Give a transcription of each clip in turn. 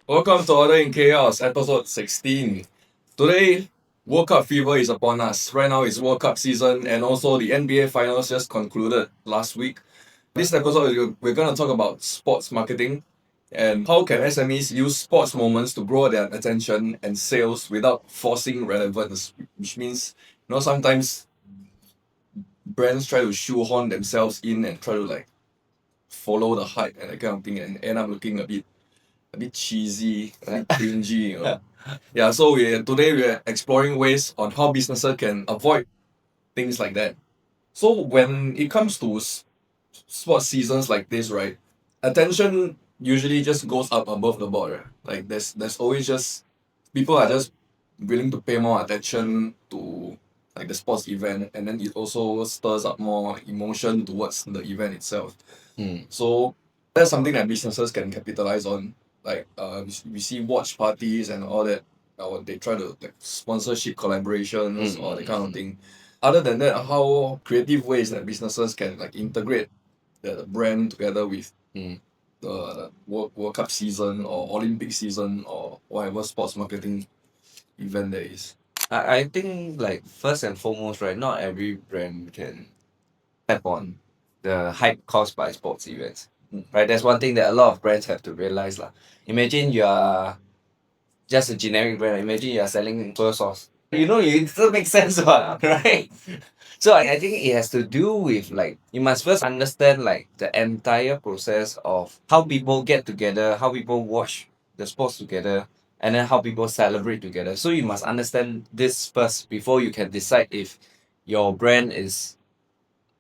Welcome to Order in Chaos, episode 16. Today, World Cup fever is upon us. Right now it's World Cup season and also the NBA finals just concluded last week. This episode, we're going to talk about sports marketing and how can SMEs use sports moments to grow their attention and sales without forcing relevance, which means, sometimes brands try to shoehorn themselves in and try to follow the hype and that kind of thing and end up looking a bit cheesy, a bit cringy. Yeah, so today we're exploring ways on how businesses can avoid things like that. So when it comes to sports seasons like this, right, attention usually just goes up above the board. Right? Like there's always just people are just willing to pay more attention to like the sports event, and then it also stirs up more emotion towards the event itself. So that's something that businesses can capitalize on. We see watch parties and all that. They try to sponsorship collaborations or that kind of thing. Other than that, how creative ways that businesses can integrate the brand together with the World Cup season or Olympic season or whatever sports marketing event there is. I think first and foremost, right, not every brand can tap on the hype caused by sports events. Right? That's one thing that a lot of brands have to realize. Imagine you are just a generic brand. Imagine you are selling soy sauce. It still makes sense, right? So I think it has to do with you must first understand the entire process of how people get together, how people watch the sports together, and then how people celebrate together. So you must understand this first before you can decide if your brand is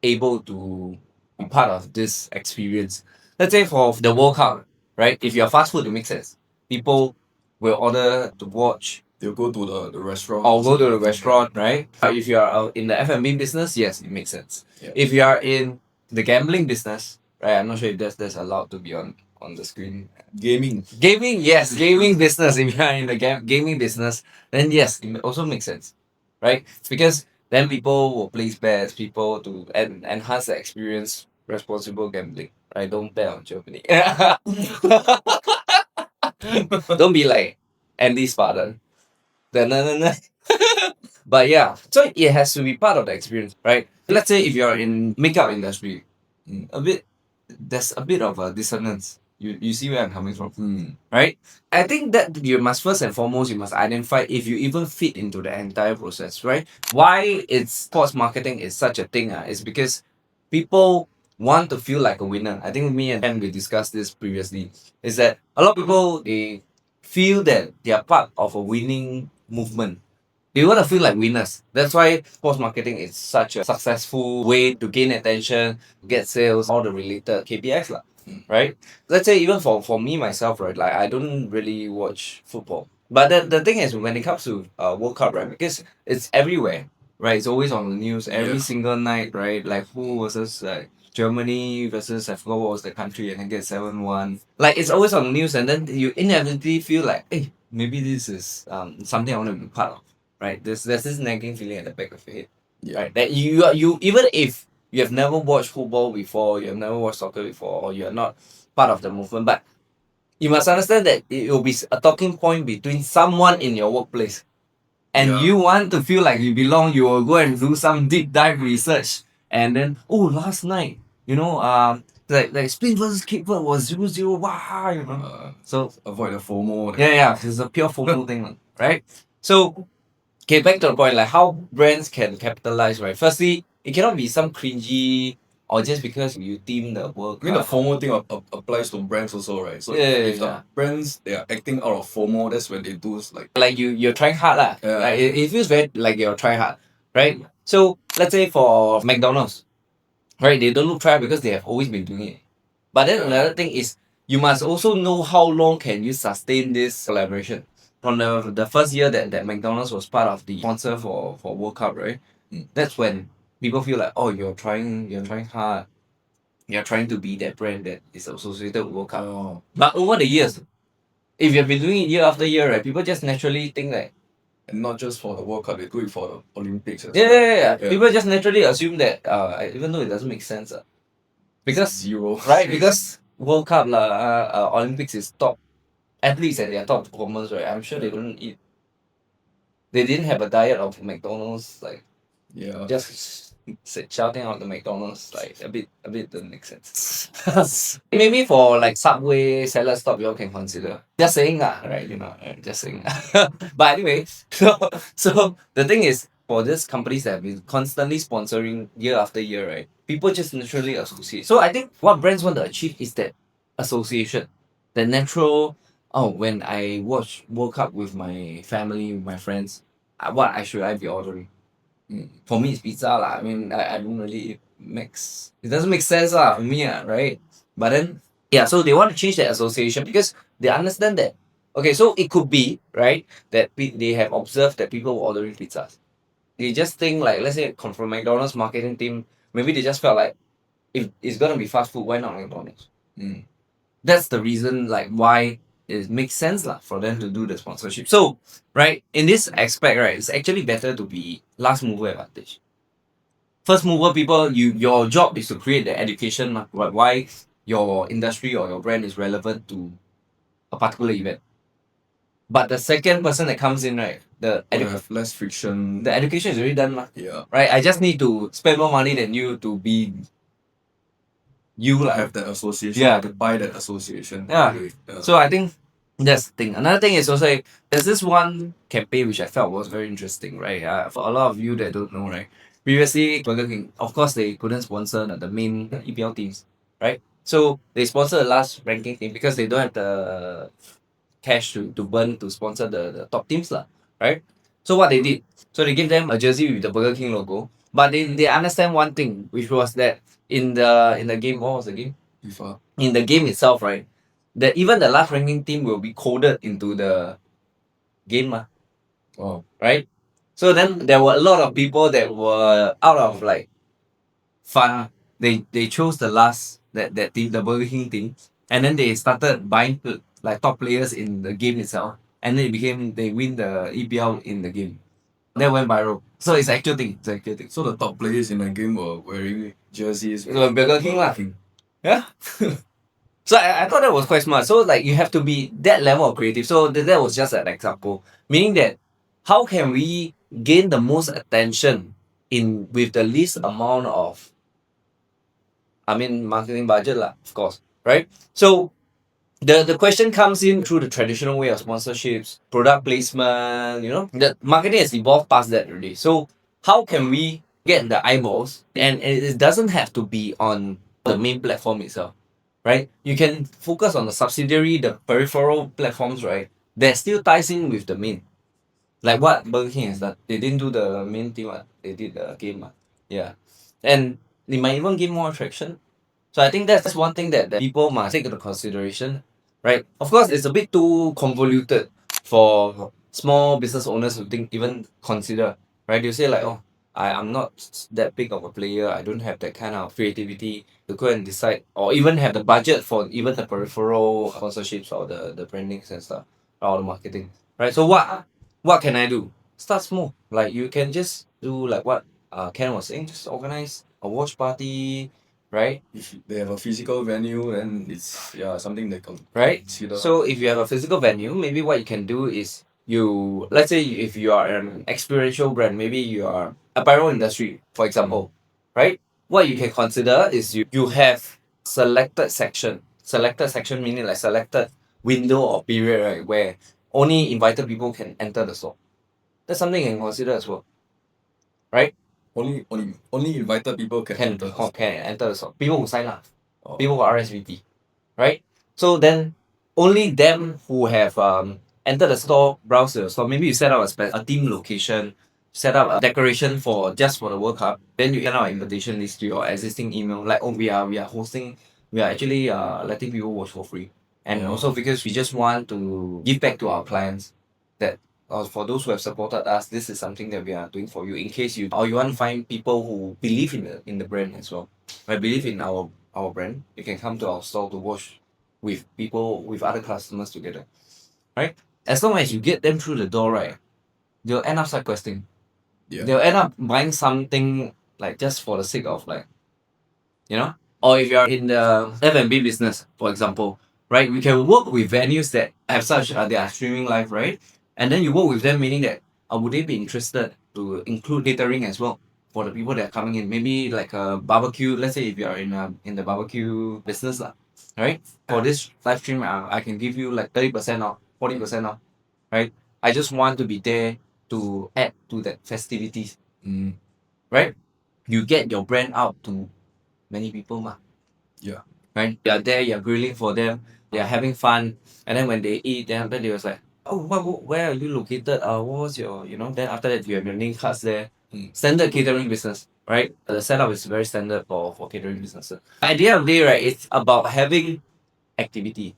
able to be part of this experience. Let's say for the World Cup, right? If you're fast food, it makes sense. People will order to watch They'll go to the restaurant. or go to the restaurant, right? If you are in the F&B business, yes, it makes sense. Yeah. If you are in the gambling business, right? I'm not sure if that's allowed to be on the screen. Gaming. Yes, gaming business. If you are in the gaming business, then yes, it also makes sense, right? Because then people will place bets, people to enhance the experience, responsible gambling, right? Don't bet on Germany. Don't be like Andy Spartan. But yeah, so it has to be part of the experience, right? Let's say if you're in makeup industry, there's a bit of a dissonance. You see where I'm coming from, right? I think that you must first and foremost you must identify if you even fit into the entire process, right? Why it's sports marketing is such a thing is because people want to feel like a winner. I think me and Ken we discussed this previously. Is that a lot of people they feel that they are part of a winning movement. They want to feel like winners. That's why sports marketing is such a successful way to gain attention, get sales, all the related KPIs, right? Let's say even for me myself, right? Like I don't really watch football. But the thing is when it comes to World Cup, right? Because it's everywhere, right? It's always on the news every single night, right? Like who versus Germany versus I forgot what was the country and then get 7-1. Like it's always on the news and then you inevitably feel like, hey, maybe this is something I want to be part of. Right? There's this nagging feeling at the back of your head. Yeah. Right? That you even if you have never watched football before, you have never watched soccer before, or you're not part of the movement, but you must understand that it will be a talking point between someone in your workplace. And you want to feel like you belong, you will go and do some deep dive research. And then, last night, like Spin versus Kickford was 0-0. Wow, so avoid the FOMO. Yeah, it's a pure FOMO thing, right? So okay, back to the point, like how brands can capitalize, right? Firstly, it cannot be some cringy or just because you team the World I mean, the Cup. FOMO thing applies to brands also, right? So if the brands they are acting out of FOMO, that's when they do like you're trying hard lah. Yeah. Like it feels very like you're trying hard, right? So let's say for McDonald's, right? They don't look try because they have always been doing it. But then another thing is you must also know how long can you sustain this collaboration. From the first year that McDonald's was part of the sponsor for World Cup, right? That's when people feel like, oh, you're trying hard. You're trying to be that brand that is associated with World Cup. Oh. But over the years, if you've been doing it year after year, right, people just naturally think that. And not just for the World Cup, they do it for the Olympics as Yeah, well. yeah. People just naturally assume that, even though it doesn't make sense, because zero. right, because World Cup Olympics is top athletes and their top performers, right? I'm sure they don't eat. They didn't have a diet of McDonald's, like Yeah. just shouting out the McDonald's, like a bit doesn't make sense. Maybe for like Subway salad stop, you all can consider. Just saying right? You know, just saying. But anyway, so the thing is, for these companies that have been constantly sponsoring year after year, right? People just naturally associate. So I think what brands want to achieve is that association, the natural. Oh, when I watch World Cup with my family, with my friends, what I should I be ordering? For me, it's pizza lah. I mean, I don't really mix. It doesn't make sense lah for me right? But then, yeah, so they want to change that association because they understand that. Okay, so it could be right that they have observed that people were ordering pizzas. They just think like, let's say, from McDonald's marketing team, maybe they just felt like if it's gonna be fast food, why not McDonald's? That's the reason like why it makes sense lah for them to do the sponsorship. So right in this aspect, right, it's actually better to be last mover advantage. First mover people, your job is to create the education why your industry or your brand is relevant to a particular event. But the second person that comes in, right, have less friction. The education is already done, Yeah. right? I just need to spend more money than you to be you To like have that association. Yeah. To buy that association. Yeah. Yeah. So I think that's the thing. Another thing is also there's this one campaign which I felt was very interesting, right? For a lot of you that don't know, right? Previously, Burger King, of course, they couldn't sponsor the main EPL teams, right? So they sponsor the last ranking team because they don't have the cash to burn to sponsor the top teams, lah, right? So what they did, so they gave them a jersey with the Burger King logo, but they understand one thing, which was that in the game, what was the game? FIFA. In the game itself, right? That even the last ranking team will be coded into the game, Wow. right? So then there were a lot of people that were out of like fun. They chose the last that team, the Burger King team, and then they started buying like top players in the game itself, and then they win the EPL in the game. That went viral. So it's actual thing. It's actual thing. So the top players in the game were wearing jerseys. So Burger King lah. Yeah. So I thought that was quite smart. So like you have to be that level of creative. So that was just an example. Meaning that how can we gain the most attention in with the least amount of marketing budget lah, of course. Right? So the question comes in through the traditional way of sponsorships, product placement, the marketing has evolved past that already. So how can we get the eyeballs? And it doesn't have to be on the main platform itself, right? You can focus on the subsidiary, the peripheral platforms, right? That still ties in with the main. Like what Burger King has done. They didn't do the main thing, they did the game. Yeah. And they might even gain more attraction. So I think that's one thing that people must take into consideration, right? Of course, it's a bit too convoluted for small business owners to even consider, right? You say like, oh, I'm not that big of a player. I don't have that kind of creativity to go and decide or even have the budget for even the peripheral sponsorships or the brandings and stuff or the marketing, right? So what can I do? Start small. Like you can just do like what Ken was saying, just organize a watch party, right? If they have a physical venue, then it's something they can Right? consider. So if you have a physical venue, maybe what you can do is let's say if you are an experiential brand, maybe you are apparel industry, for example, right? What you can consider is you have selected section. Selected section meaning like selected window or period, right? Where only invited people can enter the store. That's something you can consider as well. Right? Only invited people can enter. Can enter the store. People who sign up. People who RSVP. Right? So then only them who have entered the store, browse the store. Maybe you set up a team location, set up a decoration for the World Cup. Then you send out an invitation list to your existing email. Like, oh, we are hosting. We are actually letting people watch for free. And also because we just want to give back to our clients that for those who have supported us, this is something that we are doing for you in case you want to find people who believe in the brand as well. I believe in our brand. You can come to our store to watch with people, with other customers together, right? As long as you get them through the door, right, they'll end up side questing. Yeah. They'll end up buying something like just for the sake of like, Or if you're in the F&B business, for example, right, we can work with venues that have such they are streaming live, right? And then you work with them, meaning that would they be interested to include catering as well for the people that are coming in? Maybe like a barbecue. Let's say if you are in the barbecue business, lah, right? For this live stream, I can give you like 30% off, 40% off, right? I just want to be there to add to that festivities, right? You get your brand out to many people, ma. Yeah. Right? You're there, you're grilling for them, they're having fun, and then when they eat, then after they was like, oh, where are you located? What was your, then after that you have your name cards there. Standard catering business, right? The setup is very standard for catering businesses. At the end of the day, right, it's about having activity.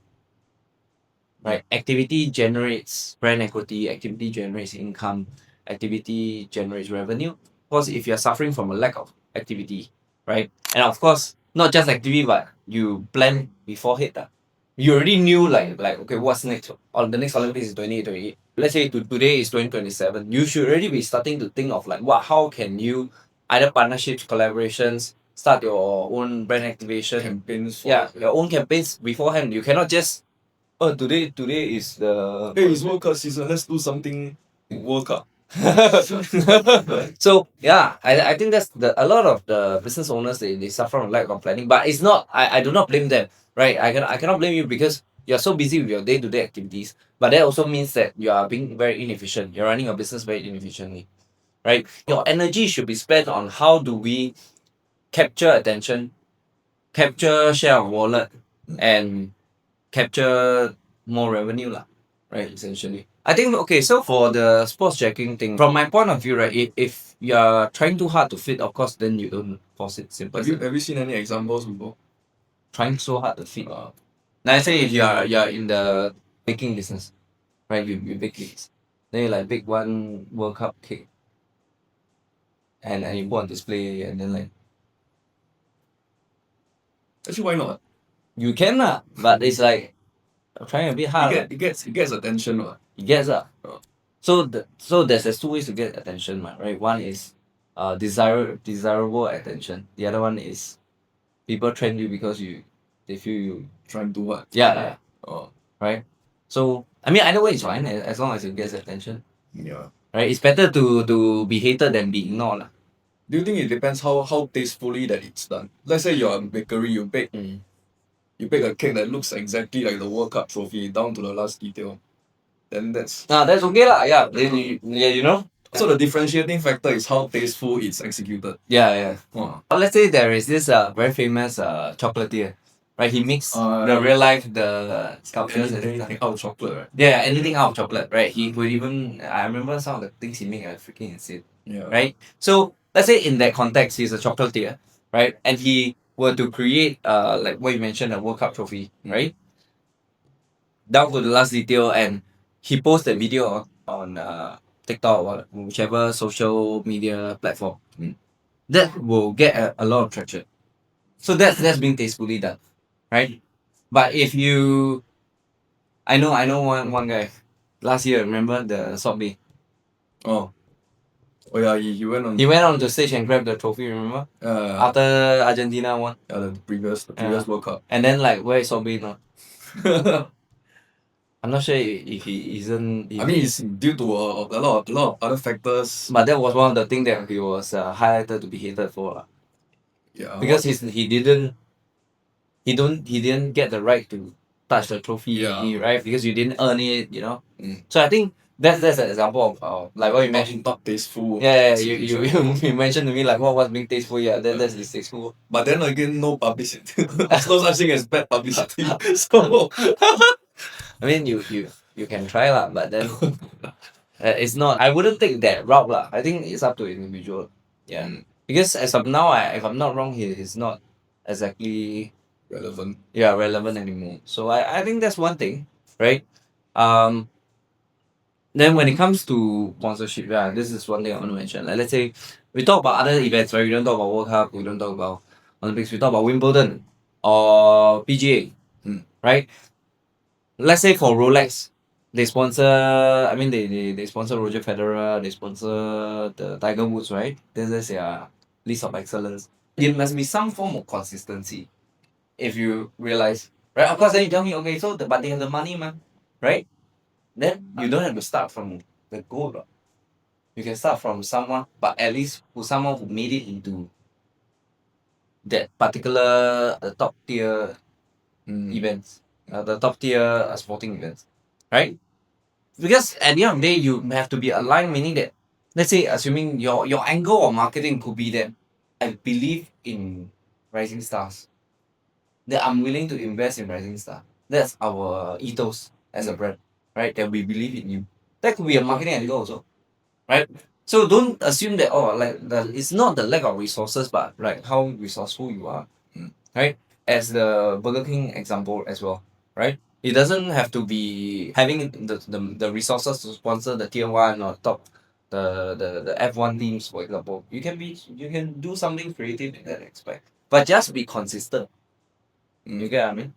Right? Activity generates brand equity, activity generates income, activity generates revenue. Of course, if you're suffering from a lack of activity, right? And of course, not just activity, but you plan beforehand. You already knew like okay, what's next? On the next Olympics is 2028. Let's say today is 2027. You should already be starting to think of like how can you either partnerships, collaborations, start your own brand activation. Campaigns. Yeah, your own campaigns beforehand. You cannot just today is the Hey, it's World Cup season. Let's do something World Cup. so yeah, I think that's a lot of the business owners they suffer from lack of planning. But it's not I do not blame them, right? I cannot blame you because you're so busy with your day-to-day activities. But that also means that you are being very inefficient. You're running your business very inefficiently. Right? Your energy should be spent on how do we capture attention, capture share of wallet, and capture more revenue lah, right? Essentially, I think okay. So for the sports checking thing, from my point of view, right, if you're trying too hard to fit, of course, then you don't force it. Simple. Have you seen any examples before? Trying so hard to fit? Now, I say if you're in the baking business, right? You bake cakes, then you like bake one World Cup cake, and you put on display, and then like Actually, why not? you can lah, but it's like trying a bit hard. It gets attention, what? It gets Oh. So there's two ways to get attention, right? One is desirable attention. The other one is people trend you because they feel you. Trying to what? Yeah. Oh. Right. So I mean either way is fine as long as it gets attention. Yeah. Right. It's better to be hated than be ignored lah. Do you think it depends how tastefully that it's done? Let's say you're a bakery, you bake a cake that looks exactly like the World Cup trophy down to the last detail. Then that's okay lah. Yeah. You know. so the differentiating factor is how tasteful it's executed. Yeah. Wow. Let's say there is this very famous chocolatier, right? He makes the real life the sculptures and Anything out of chocolate, right? yeah, anything out of chocolate, right? He would even I remember some of the things he made are freaking insane, Yeah. right? So let's say in that context, he's a chocolatier, right? And he were to create like what you mentioned, a World Cup trophy, right? Down to the last detail, and he posted a video on TikTok or whichever social media platform. That will get a lot of traction. So that's being tastefully done, right? But if you, I know one guy, last year remember the Salt Bay. Oh. Oh yeah, he went on. He went on the stage and grabbed the trophy. Remember after Argentina won. The previous World Cup. And then like where is Salt Bay now? I'm not sure if he isn't. I mean, it's due to a lot of other factors. But that was one of the things that he was highlighted to be hated for. Yeah. Because he didn't get the right to touch the trophy, right? Because you didn't earn it, you know. So I think that's an example of like what you mentioned. Not tasteful. Yeah, you mentioned to me like what was being tasteful. Yeah, that's distasteful. But then again, no publicity. There's no such thing as bad publicity. So I mean, you can try lah, but then it's not. I wouldn't take that route lah. I think it's up to individual. Yeah, because as of now, if I'm not wrong, he's not exactly relevant. Yeah, relevant anymore. So I think that's one thing, right? Then when it comes to sponsorship, yeah, this is one thing I want to mention. Like let's say we talk about other events, right? We don't talk about World Cup, we don't talk about Olympics, we talk about Wimbledon or PGA, right? Let's say for Rolex, they sponsor. I mean, they sponsor Roger Federer. They sponsor the Tiger Woods, right? This is their list of excellence. there must be some form of consistency. If you realize, right? Of course, then you tell me, okay, so but they have the money, man, right? Then you don't have to start from the goal. Right? You can start from someone, but at least someone who made it into that particular the top tier events, the top tier sporting events, right? Because at the end of the day, you have to be aligned, meaning that, let's say, assuming your angle of marketing could be that I believe in rising stars, that I'm willing to invest in rising star. That's our ethos as a brand, right? That we believe in you. That could be a marketing angle also, right? So don't assume that it's not the lack of resources, but like how resourceful you are, right? As the Burger King example as well, right? It doesn't have to be having the resources to sponsor the tier one or top the F1 teams, for example. You can do something creative in that aspect, but just be consistent. You get what I mean?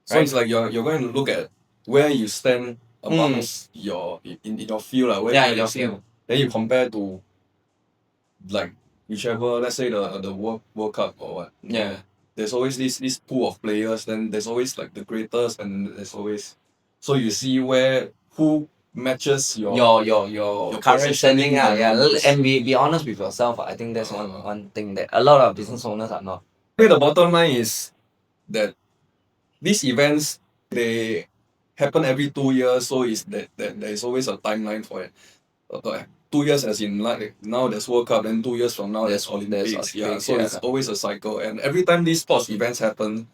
So it's like you're going to look at where you stand amongst your in your field, like where Yeah, where in you your stand. field. Then you compare to like whichever, let's say the World Cup or what. Yeah. There's always this pool of players, then there's always like the greatest, and there's always, so you see who matches Your current positioning standing, yeah. most. And be honest with yourself. I think that's one thing that a lot of business owners are not. I think the bottom line is that these events, they happen every 2 years, so is that there is always a timeline for it. 2 years as in like now there's World Cup, then 2 years from now there's Olympics. Yeah, Olympics, so yeah. it's always a cycle, and every time these sports events happen,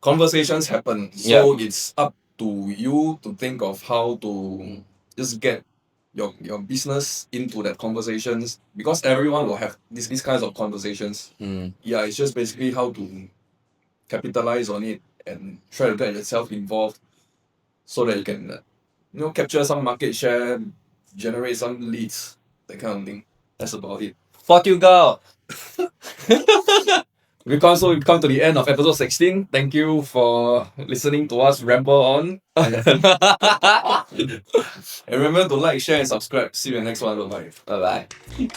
conversations happen. Yeah. So it's up to you to think of how to just get your business into that conversations, because everyone will have these kinds of conversations. Yeah, it's just basically how to capitalize on it and try to get yourself involved so that you can capture some market share, generate some leads, that kind of thing. That's about it. Portugal. We've come to the end of episode 16. Thank you for listening to us ramble on. And remember to like, share, and subscribe. See you in the next one. Bye bye. Bye bye.